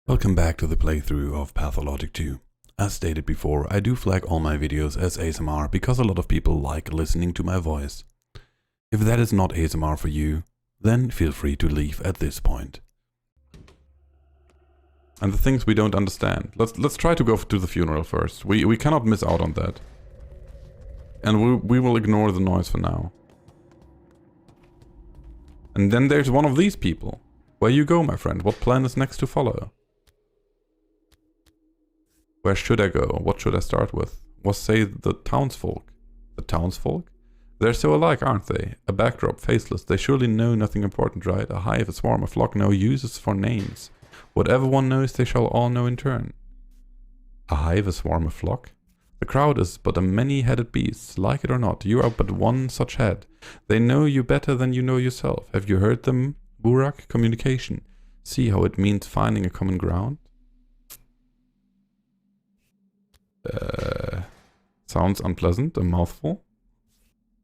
Welcome back to the playthrough of Pathologic 2. As stated before, I do flag all my videos as ASMR because a lot of people like listening to my voice. If that is not ASMR for you, then feel free to leave at this point. And the things we don't understand. Let's try to go to the funeral first. We cannot miss out on that. And we will ignore the noise for now. And then there's one of these people. Where you go, my friend? What plan is next to follow? Where should I go? What should I start with? What say the townsfolk? The townsfolk? They're so alike, aren't they? A backdrop, faceless. They surely know nothing important, right? A hive, a swarm, a flock, no uses for names. Whatever one knows, they shall all know in turn. A hive, a swarm, a flock? The crowd is but a many-headed beast. Like it or not, you are but one such head. They know you better than you know yourself. Have you heard them? Burak, communication. See how it means finding a common ground? Sounds unpleasant, a mouthful.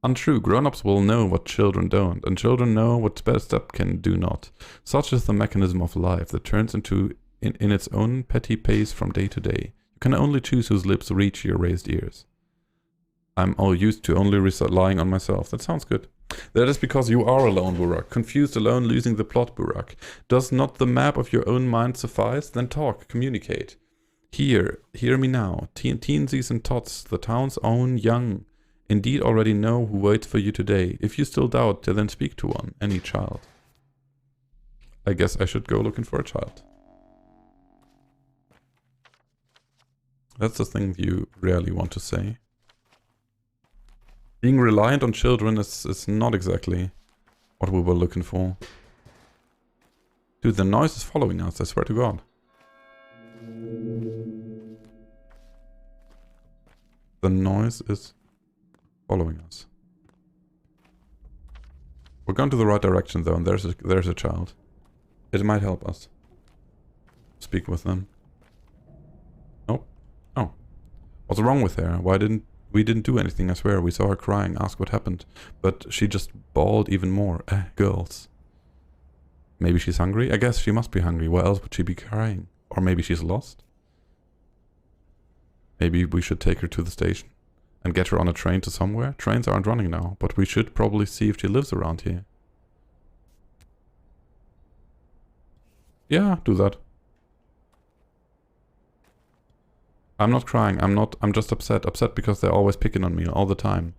Untrue, grown-ups will know what children don't, and children know what step can do not. Such is the mechanism of life that turns into in its own petty pace from day to day. You can only choose whose lips reach your raised ears. I'm all used to only relying on myself. That sounds good. That is because you are alone, Burak. Confused, alone, losing the plot, Burak. Does not the map of your own mind suffice? Then talk, communicate. Hear me now. Teensies and tots, the town's own young, indeed already know who waits for you today. If you still doubt, then speak to one, any child. I guess I should go looking for a child. That's the thing you rarely want to say. Being reliant on children is not exactly what we were looking for. Dude, the noise is following us, I swear to God. The noise is following us. We're going to the right direction though, and there's a child. It might help us. Speak with them. Nope. Oh. What's wrong with her? We didn't do anything, I swear. We saw her crying, asked what happened. But she just bawled even more. Girls. Maybe she's hungry? I guess she must be hungry. Why else would she be crying? Or maybe she's lost? Maybe we should take her to the station and get her on a train to somewhere. Trains aren't running now, but we should probably see if she lives around here. Yeah, do that. I'm not crying, I'm just upset. Upset because they're always picking on me all the time.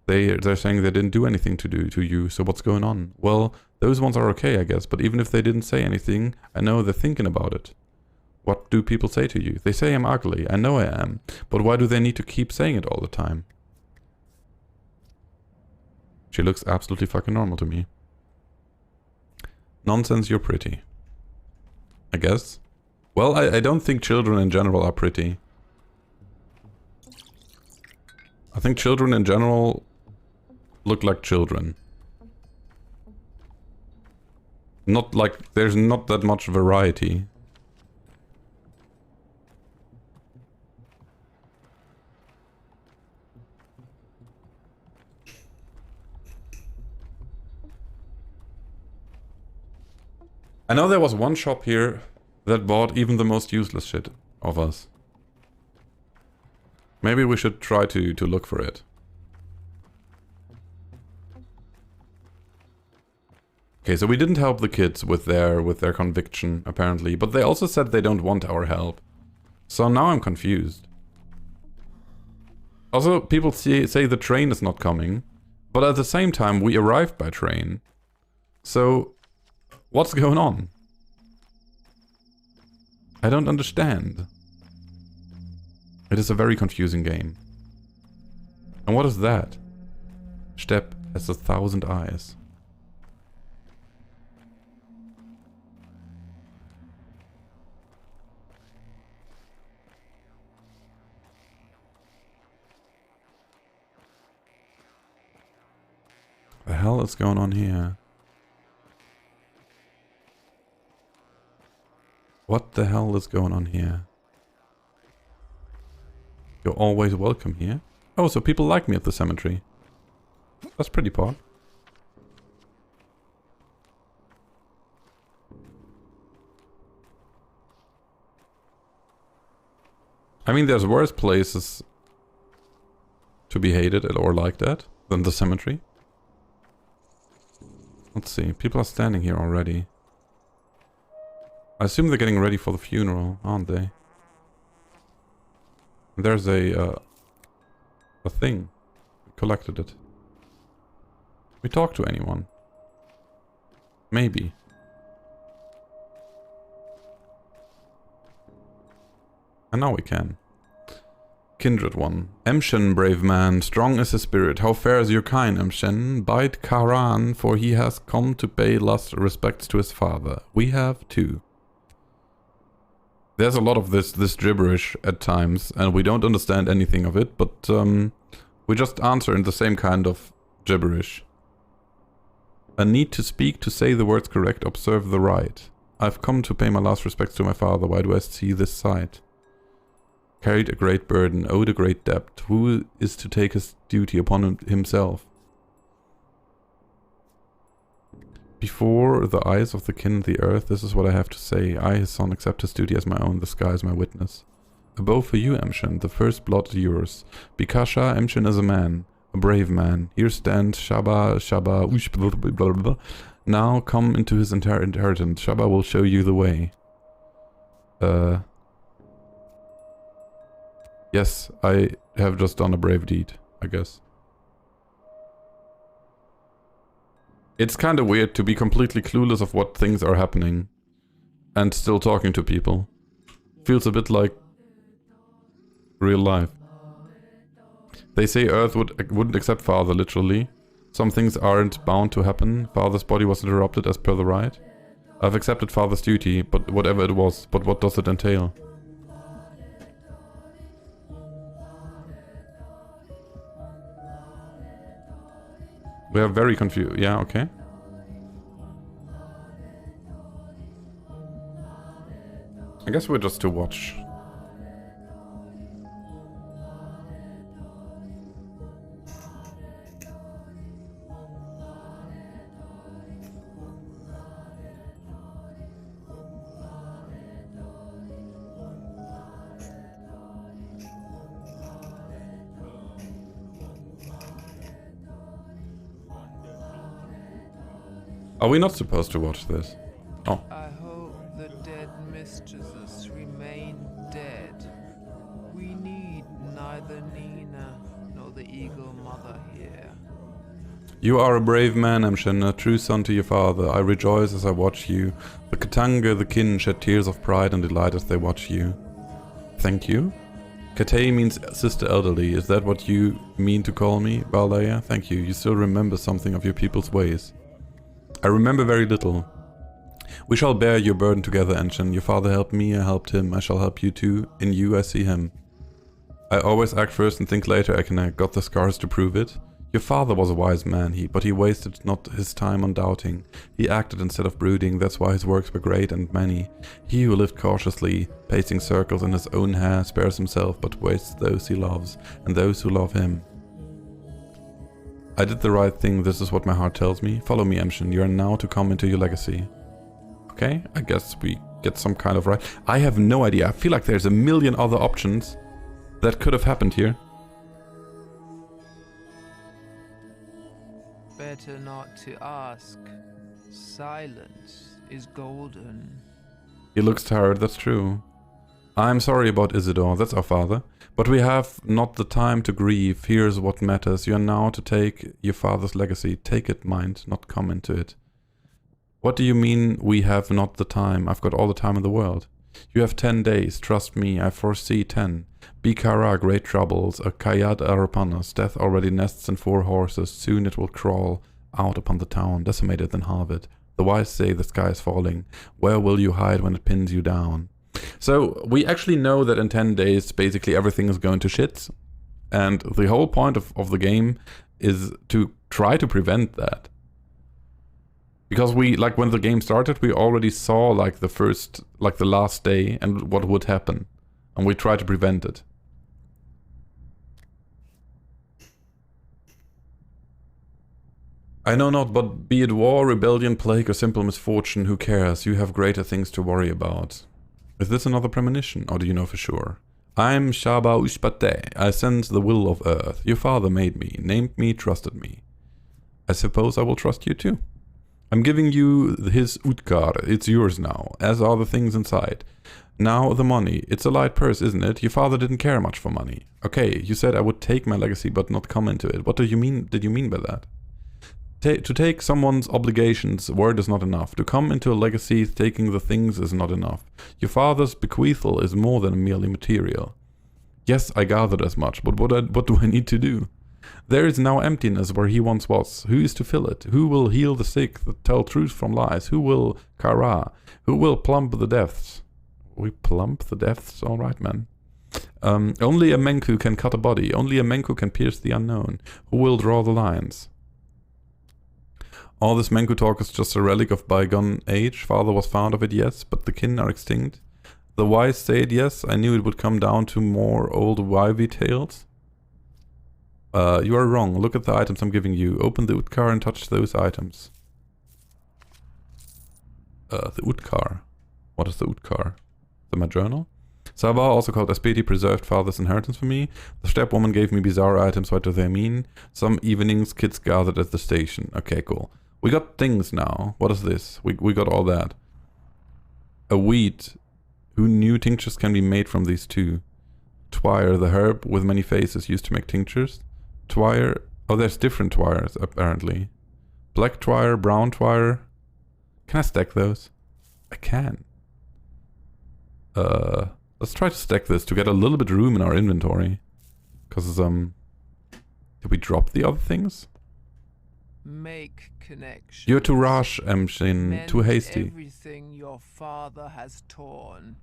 They're saying they didn't do anything to you, so what's going on? Well, those ones are okay, I guess, but even if they didn't say anything, I know they're thinking about it. What do people say to you? They say I'm ugly, I know I am, but why do they need to keep saying it all the time? She looks absolutely fucking normal to me. Nonsense, you're pretty. I guess. Well, I don't think children in general are pretty. I think children in general look like children. Not like, there's not that much variety. I know there was one shop here that bought even the most useless shit of us. Maybe we should try to look for it. Okay, so we didn't help the kids with their conviction, apparently, but they also said they don't want our help. So now I'm confused. Also, people say the train is not coming, but at the same time we arrived by train. So, what's going on? I don't understand. It is a very confusing game. And what is that? Steppe has 1,000 eyes. The hell is going on here? What the hell is going on here? You're always welcome here. Oh, so people like me at the cemetery. That's pretty pot. I mean, there's worse places to be hated or like that than the cemetery. Let's see. People are standing here already. I assume they're getting ready for the funeral, aren't they? There's a thing. We collected it. We talked to anyone? Maybe. And now we can. Kindred one. Emshen, brave man, strong is his spirit. How fares your kind, Emshen? Bide Karan, for he has come to pay last respects to his father. We have too. There's a lot of this gibberish at times, and we don't understand anything of it, but we just answer in the same kind of gibberish. A need to speak, to say the words correct, observe the right. I've come to pay my last respects to my father, why do I see this sight? Carried a great burden, owed a great debt, who is to take his duty upon himself? Before the eyes of the kin and the earth, this is what I have to say. I, his son, accept his duty as my own, the sky is my witness. A bow for you, Emshen, the first blood yours. Bikasha, Emshen is a man, a brave man. Here stands Shaba, ush, blah, blah, blah, blah. Now come into his inheritance. Shaba will show you the way. Yes, I have just done a brave deed, I guess. It's kind of weird to be completely clueless of what things are happening and still talking to people. Feels a bit like real life. They say Earth wouldn't accept Father, literally. Some things aren't bound to happen. Father's body was interrupted as per the right. I've accepted Father's duty, but whatever it was, but what does it entail? We are very confused. Yeah, okay. I guess we're just to watch. Are we not supposed to watch this? Oh. I hope the dead mistresses remain dead. We need neither Nina nor the Eagle Mother here. You are a brave man, Emshen, a true son to your father. I rejoice as I watch you. The Katanga, the kin, shed tears of pride and delight as they watch you. Thank you. Katei means sister elderly. Is that what you mean to call me, Valaya? Thank you. You still remember something of your people's ways. I remember very little. We shall bear your burden together, Emshen. Your father helped me, I helped him. I shall help you too. In you I see him. I always act first and think later. I got the scars to prove it. Your father was a wise man, but he wasted not his time on doubting. He acted instead of brooding, that's why his works were great and many. He who lived cautiously, pacing circles in his own hair, spares himself but wastes those he loves, and those who love him. I did the right thing, this is what my heart tells me. Follow me, Emshen, you are now to come into your legacy. Okay, I guess we get some kind of right. I have no idea, I feel like there's a million other options that could have happened here. Better not to ask. Silence is golden. He looks tired, that's true. I'm sorry about Isidore, that's our father. But we have not the time to grieve. Here's what matters. You are now to take your father's legacy. Take it, mind, not come into it. What do you mean we have not the time? I've got all the time in the world. You have 10 days. Trust me, I foresee 10. Bikara, great troubles. A Kayad are upon us. Death already nests in 4 horses. Soon it will crawl out upon the town, decimated and halved. The wise say the sky is falling. Where will you hide when it pins you down? So, we actually know that in 10 days, basically everything is going to shit. And the whole point of the game is to try to prevent that. Because when the game started, we already saw, the last day and what would happen. And we tried to prevent it. I know not, but be it war, rebellion, plague, or simple misfortune, who cares? You have greater things to worry about. Is this another premonition, or do you know for sure? I'm Shaba Ushpate. I sense the will of earth. Your father made me, named me, trusted me. I suppose I will trust you too. I'm giving you his Utkar. It's yours now, as are the things inside. Now the money. It's a light purse, isn't it? Your father didn't care much for money. Okay, you said I would take my legacy but not come into it. What did you mean by that? To take someone's obligations, word is not enough. To come into a legacy, taking the things is not enough. Your father's bequeathal is more than merely material. Yes, I gathered as much, but what do I need to do? There is now emptiness where he once was. Who is to fill it? Who will heal the sick, tell truth from lies? Who will kara? Who will plump the depths? We plump the depths? Alright, man. Only a Menku can cut a body. Only a Menku can pierce the unknown. Who will draw the lines? All this Menku talk is just a relic of bygone age. Father was fond of it, yes, but the kin are extinct. The wise say it, yes. I knew it would come down to more old wivey tales. You are wrong. Look at the items I'm giving you. Open the Utkar and touch those items. The Utkar. What is the Utkar? My journal? Sava, also called Aspeti, preserved father's inheritance for me. The stepwoman gave me bizarre items. What do they mean? Some evenings, kids gathered at the station. Okay, cool. We got things now. What is this? We got all that. A weed. Who knew tinctures can be made from these two? Twire, the herb with many faces used to make tinctures. Twire. Oh, there's different twires, apparently. Black twire, brown twire. Can I stack those? I can. Let's try to stack this to get a little bit of room in our inventory. Because, did we drop the other things? Make connections. You're too rash, Emshin. Too hasty. Everything your father has torn,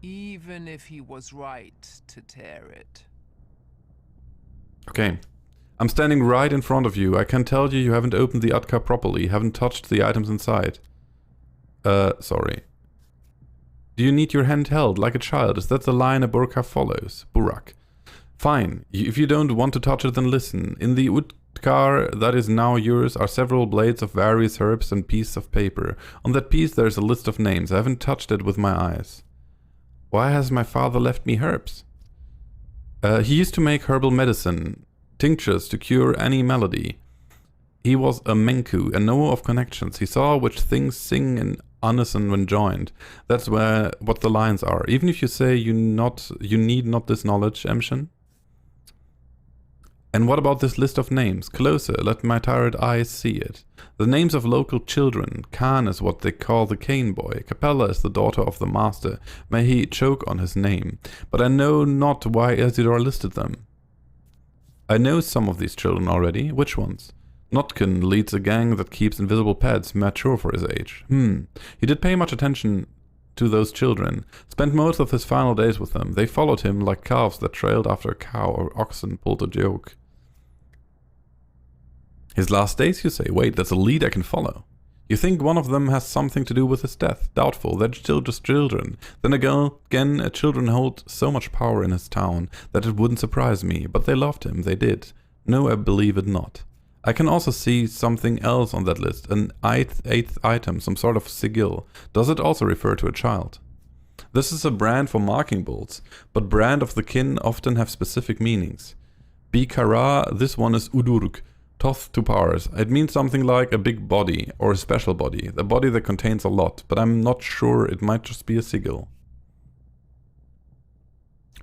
even if he was right to tear it. Okay. I'm standing right in front of you. I can tell you haven't opened the Utka properly, haven't touched the items inside. Sorry. Do you need your hand held like a child? Is that the line a burqa follows? Burak. Fine. If you don't want to touch it, then listen. In the Utkar that is now yours are several blades of various herbs and pieces of paper. On that piece there is a list of names. I haven't touched it with my eyes. Why has my father left me herbs? He used to make herbal medicine, tinctures to cure any malady. He was a Menku, a knower of connections. He saw which things sing in unison when joined. That's what the lines are. Even if you say you need not this knowledge, Emshin. And what about this list of names? Closer, let my tired eyes see it. The names of local children. Khan is what they call the cane boy. Capella is the daughter of the master. May he choke on his name. But I know not why Isidore listed them. I know some of these children already. Which ones? Notkin leads a gang that keeps invisible pets mature for his age. He did pay much attention to those children. Spent most of his final days with them. They followed him like calves that trailed after a cow or oxen pulled a yoke. His last days, you say? Wait, that's a lead I can follow. You think one of them has something to do with his death? Doubtful. They're still just children. Then again, children hold so much power in his town that it wouldn't surprise me. But they loved him. They did. No, I believe it not. I can also see something else on that list. An eighth item, some sort of sigil. Does it also refer to a child? This is a brand for marking bolts, but brand of the kin often have specific meanings. Bikara, this one is Udurk. Toth to powers. It means something like a big body or a special body. A body that contains a lot, but I'm not sure, it might just be a sigil.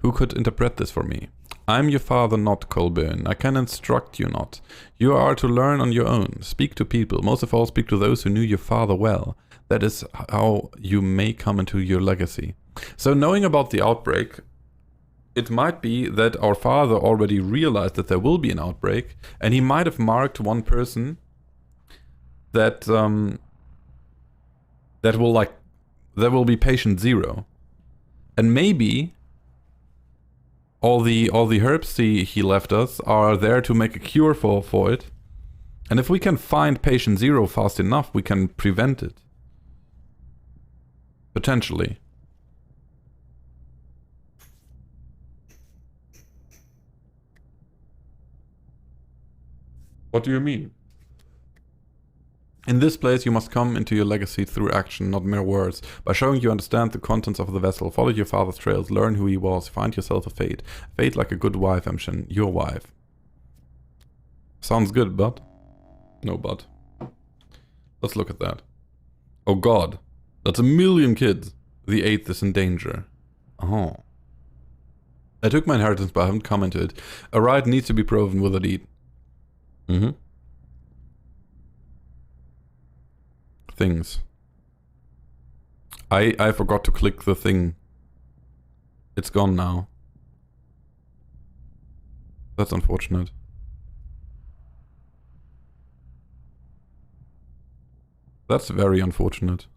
Who could interpret this for me? I'm your father, not Colburn. I can instruct you not. You are to learn on your own. Speak to people. Most of all, speak to those who knew your father well. That is how you may come into your legacy. So knowing about the outbreak, it might be that our father already realized that there will be an outbreak, and he might have marked one person that there will be patient 0, and maybe all the herbs he left us are there to make a cure for it, and if we can find patient 0 fast enough, we can prevent it, potentially. What do you mean? In this place, you must come into your legacy through action, not mere words. By showing you understand the contents of the vessel, follow your father's trails, learn who he was, find yourself a fate. Fate like a good wife, Emshin. Your wife. Sounds good, but... No but. Let's look at that. Oh god. That's 1,000,000 kids. The 8th is in danger. Oh. I took my inheritance, but I haven't come into it. A right needs to be proven with a deed. Things. I forgot to click the thing. It's gone now. That's unfortunate. That's very unfortunate.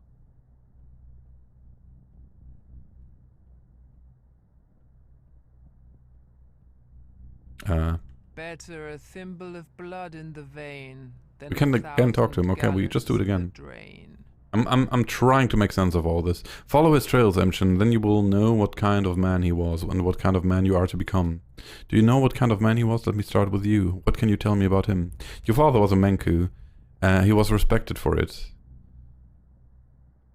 Better a thimble of blood in the vein than We can again talk to him. Okay, we just do it again. I'm trying to make sense of all this. Follow his trails, Emshin, then you will know what kind of man he was and what kind of man you are to become. Do you know what kind of man he was? Let me start with you. What can you tell me about him? Your father was a Menku. He was respected for it.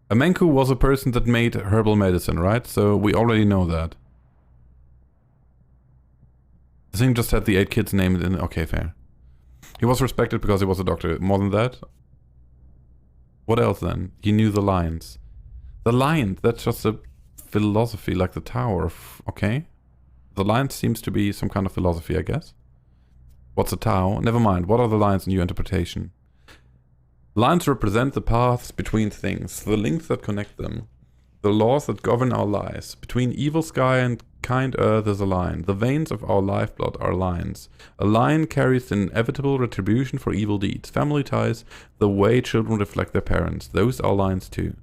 A Menku was a person that made herbal medicine, right? So we already know that. The thing just had the 8 kids named in... Okay, fair. He was respected because he was a doctor. More than that? What else then? He knew the lines. The lines, that's just a philosophy like the tower. Okay. The lines seems to be some kind of philosophy, I guess. What's a Tao? Never mind. What are the lines in your interpretation? Lines represent the paths between things, the links that connect them, the laws that govern our lives. Between evil sky and kind earth is a line. The veins of our lifeblood are lines. A line carries the inevitable retribution for evil deeds. Family ties, the way children reflect their parents. Those are lines too.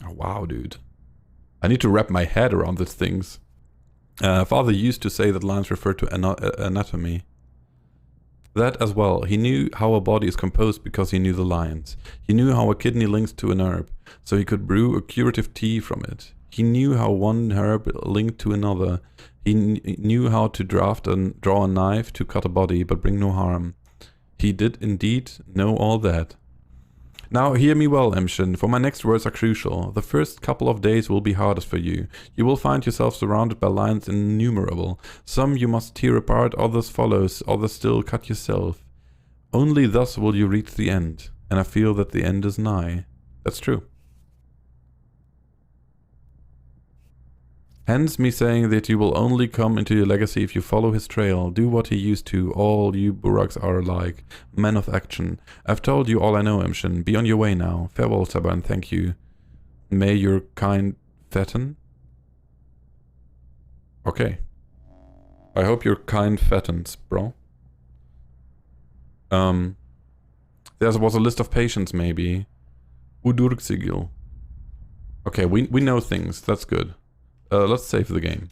Oh, wow, dude. I need to wrap my head around these things. Father used to say that lines refer to anatomy. That as well. He knew how a body is composed because he knew the lines. He knew how a kidney links to an herb, so he could brew a curative tea from it. He knew how one herb linked to another. He knew how to draw a knife to cut a body, but bring no harm. He did indeed know all that. Now hear me well, Emshin, for my next words are crucial. The first couple of days will be hardest for you. You will find yourself surrounded by lines innumerable. Some you must tear apart, others follows, others still cut yourself. Only thus will you reach the end, and I feel that the end is nigh. That's true. Hence me saying that you will only come into your legacy if you follow his trail, do what he used to. All you Buraks are alike, men of action. I've told you all I know, Emshin. Be on your way now. Farewell, Saba, and thank you. May your kind fatten? Okay. I hope your kind fattens, bro. There was a list of patients, maybe. Udurksigil. Okay, we know things. That's good. Let's save the game.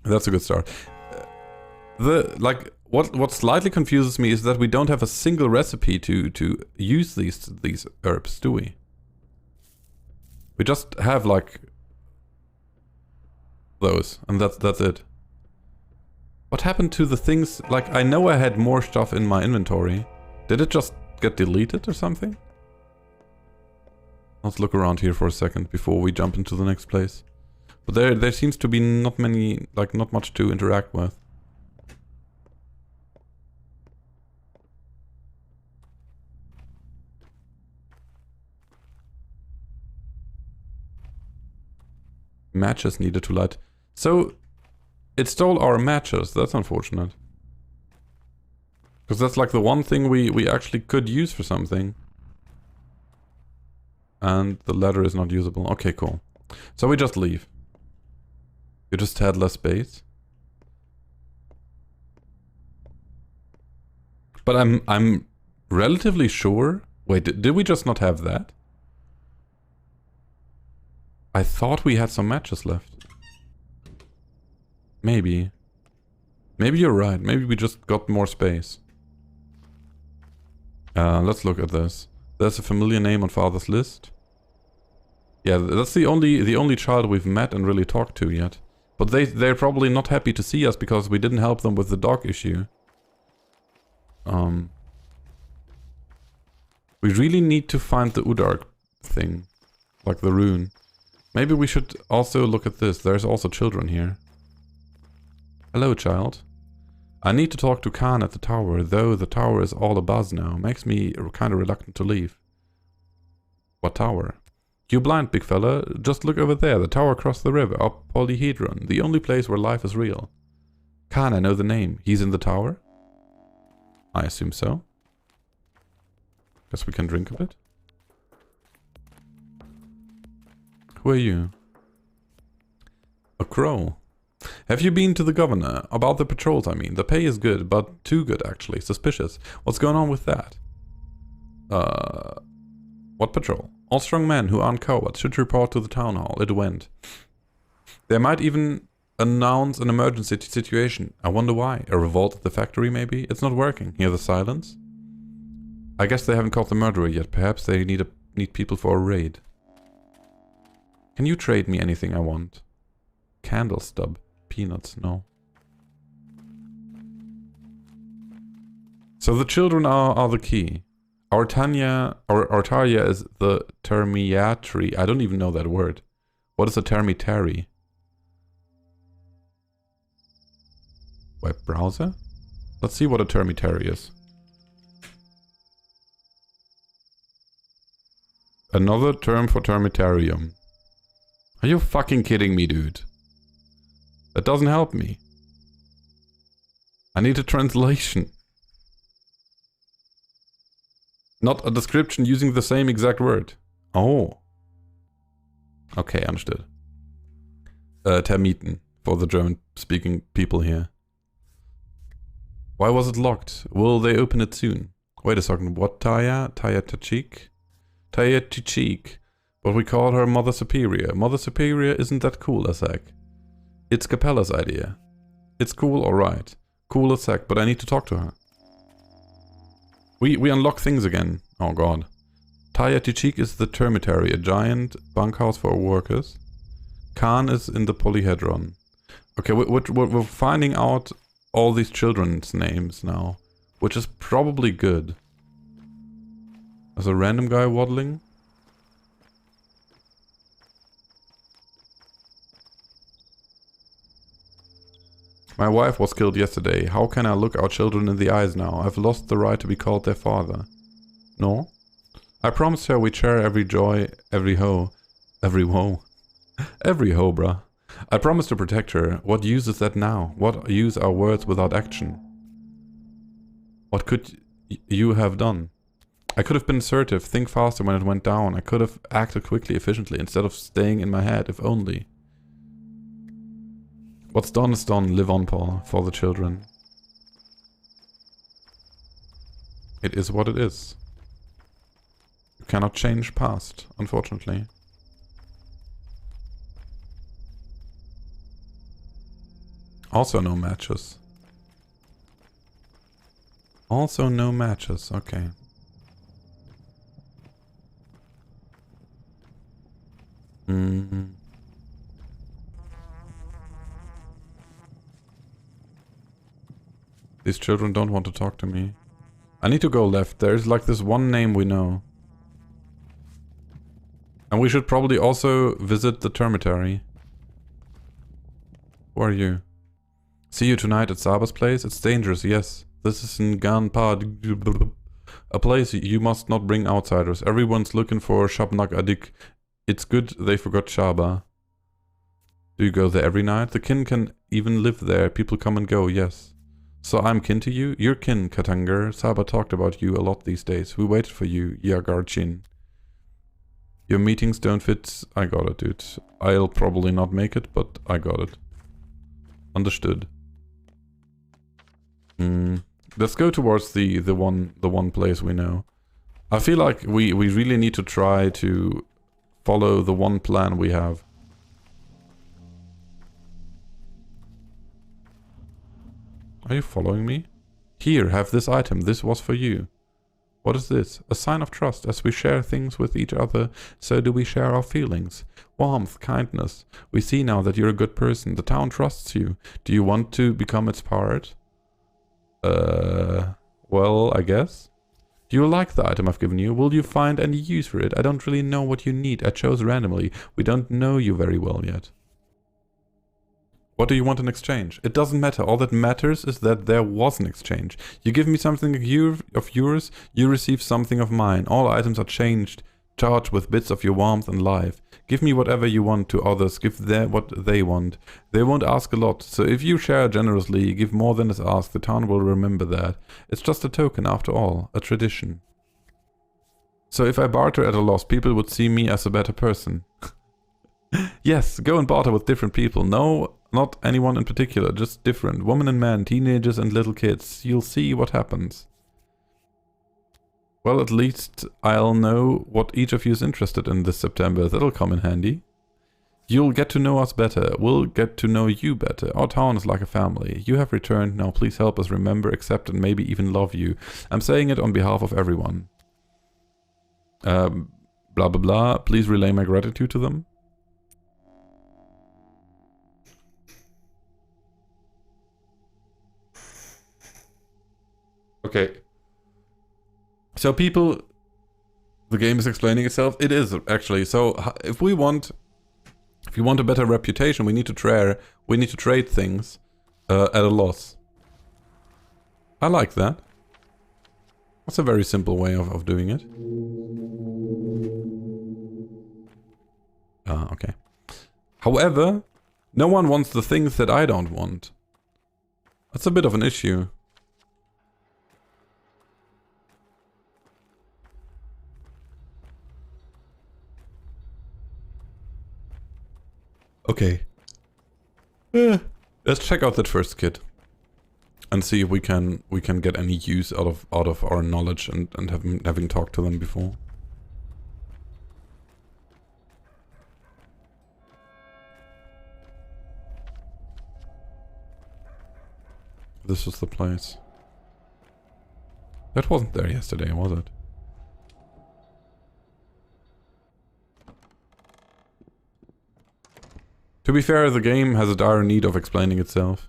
That's a good start. What slightly confuses me is that we don't have a single recipe to use these herbs, do we? We just have like those, and that's it. What happened to the things? Like, I know I had more stuff in my inventory. Did it just get deleted or something? Let's look around here for a second before we jump into the next place. But there seems to be not much to interact with. Matches needed to light. So, it stole our matches. That's unfortunate. Because that's like the one thing we actually could use for something. And the ladder is not usable. Okay, cool. So we just leave. You just had less space. But I'm relatively sure. Wait, did we just not have that? I thought we had some matches left. Maybe. Maybe you're right. Maybe we just got more space. Let's look at this. There's a familiar name on Father's list. Yeah, that's the only child we've met and really talked to yet. But they're probably not happy to see us because we didn't help them with the dog issue. We really need to find the Udark thing. Like the rune. Maybe we should also look at this. There's also children here. Hello, child. I need to talk to Khan at the tower, though the tower is all abuzz now. Makes me kind of reluctant to leave. What tower? You blind, big fella. Just look over there. The tower across the river. Up Polyhedron. The only place where life is real. Khan, I know the name. He's in the tower? I assume so. Guess we can drink a bit. Who are you? A crow. Have you been to the governor? About the patrols, I mean. The pay is good, but too good, actually. Suspicious. What's going on with that? What patrol? All strong men who aren't cowards should report to the town hall. It went. They might even announce an emergency situation. I wonder why. A revolt at the factory, maybe? It's not working. Hear the silence? I guess they haven't caught the murderer yet. Perhaps they need people for a raid. Can you trade me anything I want? Candle stub. Peanuts, no. So the children are the key. Our Tarja is the termiatry. I don't even know that word. What is a termitary? Web browser? Let's see what a termitary is. Another term for termitarium. Are you fucking kidding me, dude? That doesn't help me. I need a translation. Not a description using the same exact word. Oh. Okay, understood. Termiten, for the German-speaking people here. Why was it locked? Will they open it soon? Wait a second, what Taya? Taya Tachik? Taya Tichik. But we call her Mother Superior. Mother Superior isn't that cool as heck. It's Capella's idea. It's cool, alright. Cool as heck, but I need to talk to her. We unlock things again. Oh god. Taya Tichik is the termitary, a giant bunkhouse for workers. Khan is in the polyhedron. Okay, we're finding out all these children's names now, which is probably good. There's a random guy waddling. My wife was killed yesterday. How can I look our children in the eyes now? I've lost the right to be called their father. No? I promised her we'd share every joy, every woe. Every woe, bruh. I promised to protect her. What use is that now? What use are words without action? What could you have done? I could have been assertive, think faster when it went down. I could have acted quickly, efficiently, instead of staying in my head, if only. What's done is done. Live on, Paul, for the children. It is what it is. You cannot change past, unfortunately. Also no matches. Also no matches, okay. These children don't want to talk to me. I need to go left. There's like this one name we know. And we should probably also visit the termitary. Who are you? See you tonight at Saba's place? It's dangerous, yes. This is in Ganpad. A place you must not bring outsiders. Everyone's looking for Shabnak Adik. It's good they forgot Shaba. Do you go there every night? The kin can even live there. People come and go, yes. So I'm kin to you? You're kin, Katangar. Saba talked about you a lot these days. We waited for you, Yagarchin. Your meetings don't fit. I got it, dude. I'll probably not make it, but I got it. Understood. Let's go towards the one place we know. I feel like we really need to try to follow the one plan we have. Are you following me? Here, have this item. This was for you. What is this? A sign of trust. As we share things with each other, so do we share our feelings. Warmth, kindness. We see now that you're a good person. The town trusts you. Do you want to become its part? What Well, I guess. Do you like the item I've given you? Will you find any use for it? I don't really know what you need. I chose randomly. We don't know you very well yet. What do you want in exchange? It doesn't matter. All that matters is that there was an exchange. You give me something of yours, you receive something of mine. All items are charged with bits of your warmth and life. Give me whatever you want to others. Give them what they want. They won't ask a lot. So if you share generously, give more than is asked, the town will remember that. It's just a token after all, a tradition. So if I barter at a loss, people would see me as a better person. Yes, go and barter with different people. No, not anyone in particular, just different. Women and men, teenagers and little kids. You'll see what happens. Well, at least I'll know what each of you is interested in this September. That'll come in handy. You'll get to know us better. We'll get to know you better. Our town is like a family. You have returned. Now please help us remember, accept, and maybe even love you. I'm saying it on behalf of everyone. Blah, blah, blah. Please relay my gratitude to them. Okay. So people, the game is explaining itself. It is actually. So if you want a better reputation, we need to trade things at a loss. I like that. That's a very simple way of doing it. Okay. However, no one wants the things that I don't want. That's a bit of an issue. Okay. Let's check out that first kit and see if we can get any use out of our knowledge and having talked to them before. This was the place. That wasn't there yesterday, was it? To be fair, the game has a dire need of explaining itself.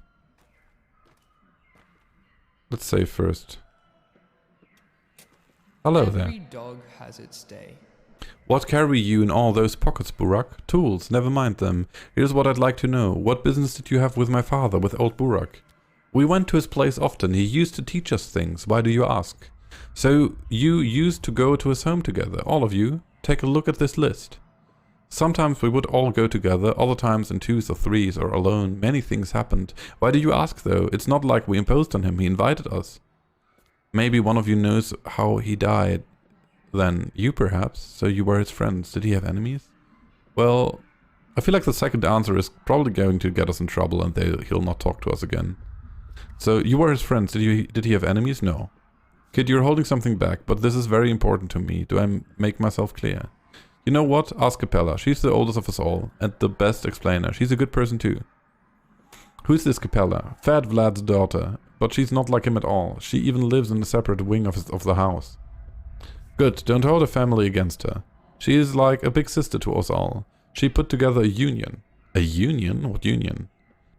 Let's save first. Hello there. Every dog has its day. What carry you in all those pockets, Burak? Tools, never mind them. Here's what I'd like to know. What business did you have with my father, with old Burak? We went to his place often. He used to teach us things. Why do you ask? So, you used to go to his home together, all of you? Take a look at this list. Sometimes we would all go together, other times in twos or threes or alone. Many things happened. Why do you ask though? It's not like we imposed on him, he invited us. Maybe one of you knows how he died. Then you perhaps, so you were his friends. Did he have enemies? Well, I feel like the second answer is probably going to get us in trouble and he'll not talk to us again. So you were his friends, did he have enemies? No. Kid, you're holding something back, but this is very important to me. Do I make myself clear? You know what? Ask Capella. She's the oldest of us all, and the best explainer. She's a good person too. Who's this Capella? Fat Vlad's daughter, but she's not like him at all. She even lives in a separate wing of the house. Good, don't hold a family against her. She is like a big sister to us all. She put together a union. A union? What union?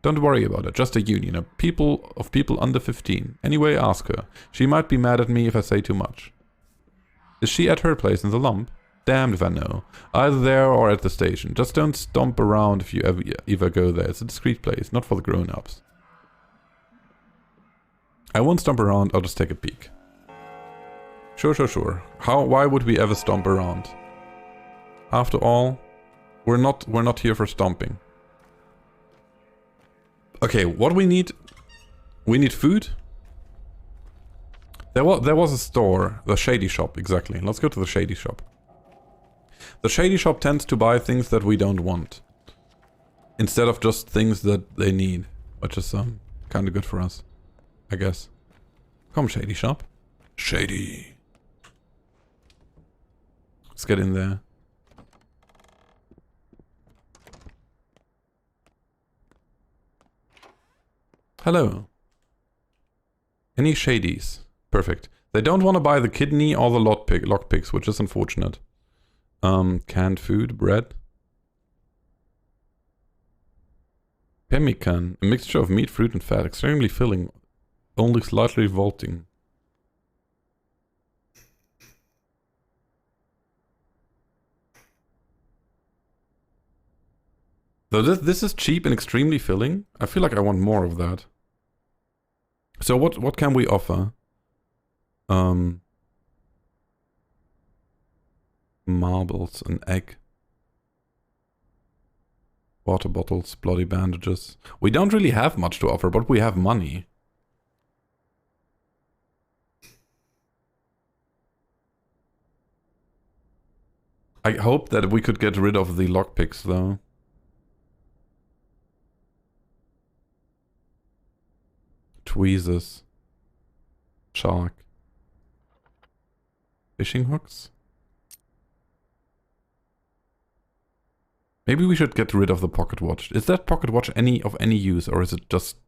Don't worry about it, just a union. Of people under 15. Anyway, ask her. She might be mad at me if I say too much. Is she at her place in the lump? Damned if I know. Either there or at the station. Just don't stomp around if you ever go there. It's a discreet place, not for the grown-ups. I won't stomp around, I'll just take a peek. Sure. Why would we ever stomp around? After all, we're not here for stomping. Okay, what we need? We need food? There was a store, the Shady Shop, exactly. Let's go to the Shady Shop. The Shady Shop tends to buy things that we don't want, instead of just things that they need, which is kind of good for us, I guess. Come, Shady Shop. Shady. Let's get in there. Hello. Any shadies? Perfect. They don't want to buy the kidney or the lockpicks, which is unfortunate. Canned food, bread. Pemmican, a mixture of meat, fruit and fat, extremely filling, only slightly revolting. So this is cheap and extremely filling. I feel like I want more of that. So what can we offer? Marbles, an egg. Water bottles, bloody bandages. We don't really have much to offer, but we have money. I hope that we could get rid of the lockpicks, though. Tweezers. Shark. Fishing hooks? Maybe we should get rid of the pocket watch. Is that pocket watch of any use, or is it just...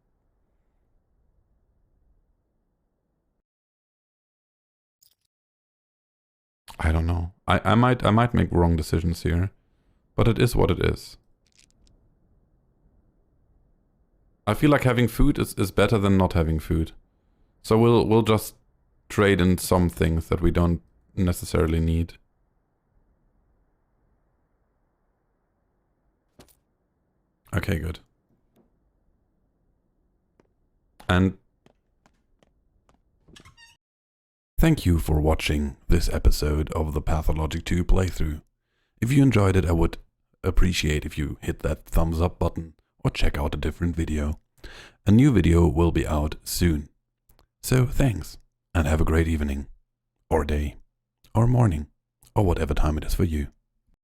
I don't know. I might make wrong decisions here, but it is what it is. I feel like having food is better than not having food. So we'll just trade in some things that we don't necessarily need. Okay, good. And thank you for watching this episode of the Pathologic 2 playthrough. If you enjoyed it, I would appreciate if you hit that thumbs up button or check out a different video. A new video will be out soon. So thanks, and have a great evening, or day, or morning, or whatever time it is for you.